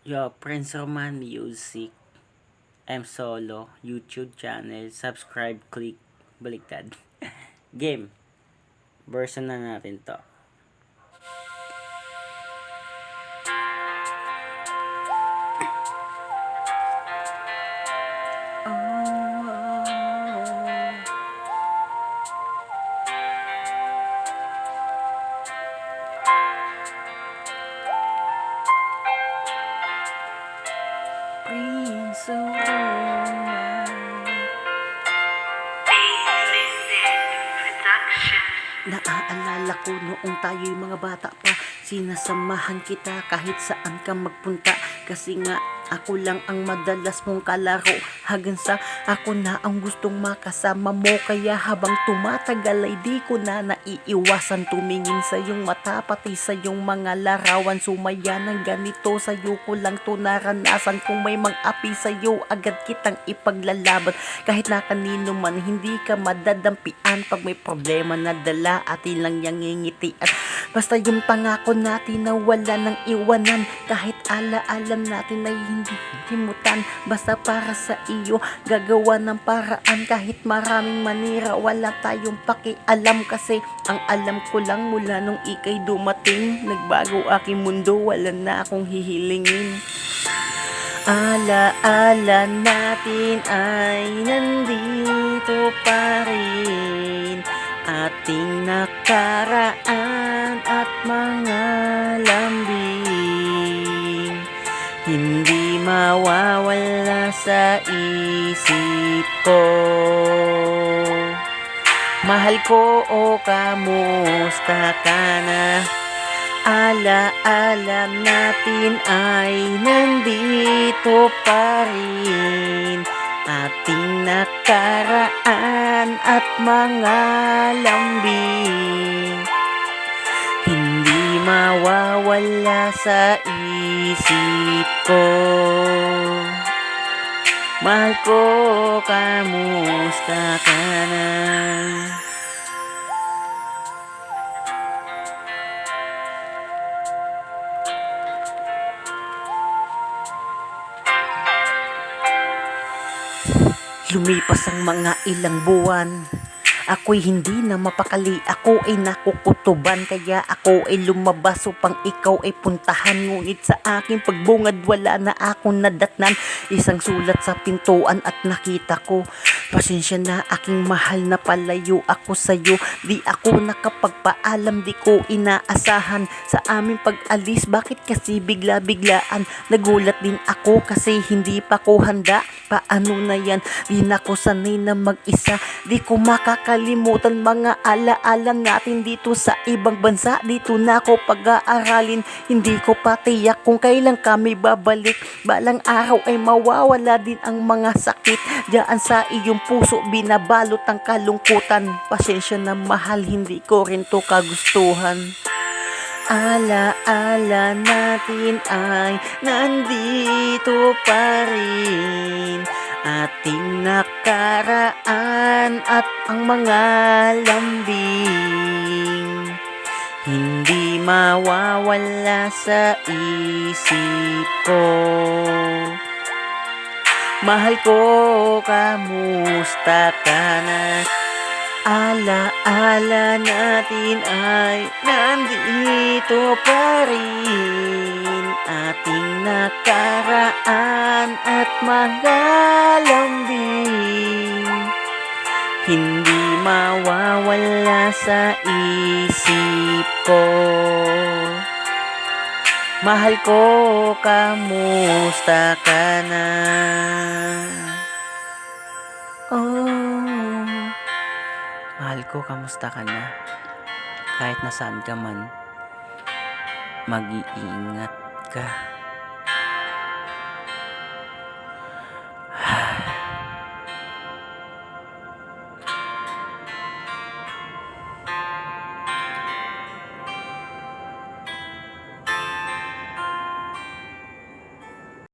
Yo, Prince Roman Music. I'm solo. YouTube channel. Subscribe, click, baliktad. Game. Version na natin to. Prince Roman. Naaalala ko noong tayo'y mga bata pa, sinasamahan kita kahit saan ka magpunta. Kasi nga ako lang ang madalas mong kalaro, hanggang sa ako na ang gustong makasama mo. Kaya habang tumatagal ay di ko na naiiwasan tumingin sa iyong mata, pati sa iyong mga larawan. Sumaya ng ganito, sa'yo ko lang to naranasan. Kung may mang-api sa'yo, agad kitang ipaglalaban. Kahit na kanino man, hindi ka madadampian. Pag may problema na dala, atin lang yang ngingitian. Basta yung pangako natin na wala nang iwanan, kahit ala-alam natin ay hindi himutan. Basta para sa iyo, gagawa ng paraan. Kahit maraming manira, wala tayong pakialam. Kasi ang alam ko lang mula nung ika'y dumating, nagbago aking mundo, wala na akong hihilingin. Ala-ala natin ay nandito pa rin, ating nakaraan at mga lambing. Hindi mawawala sa isip ko. Mahal ko, o kamusta ka na? Ala-ala natin ay nandito pa rin, ating nakaraan at mga lambing. Hindi mawawala sa isip ko. Mahal ko, kamusta ka na? Lumipas ang mga ilang buwan, ako'y hindi na mapakali, ako ay nakukutuban. Kaya ako ay lumabas upang ikaw ay puntahan. Ngunit sa aking pagbungad, wala na akong nadatnan. Isang sulat sa pintuan at nakita ko, pasensya na aking mahal, na palayo ako sa'yo. Di ako nakapagpaalam, di ko inaasahan sa aming pag-alis. Bakit kasi bigla-biglaan? Nagulat din ako kasi hindi pa ko handa. Paano na yan? Di na ko sanay na mag-isa. Di ko makakalimutan mga ala-ala natin dito sa ibang bansa. Dito na ako pag-aaralin. Hindi ko pa tiyak kung kailan kami babalik. Balang araw ay mawawala din ang mga sakit. Diyan sa iyong puso binabalot ang kalungkutan. Pasensya na mahal, hindi ko rin to kagustuhan. Ala-ala natin ay nandito pa rin, ating nakaraan at ang mga lambing. Hindi mawawala sa isip ko. Mahal ko, kamusta ka na? Ala-ala natin ay nandito pa rin, ating nakaraan at mga lambing. Hindi mawawala sa isip ko. Mahal ko, kamusta ka na? Mahal ko, kamusta ka na? Kahit nasaan ka man, mag-iingat ka.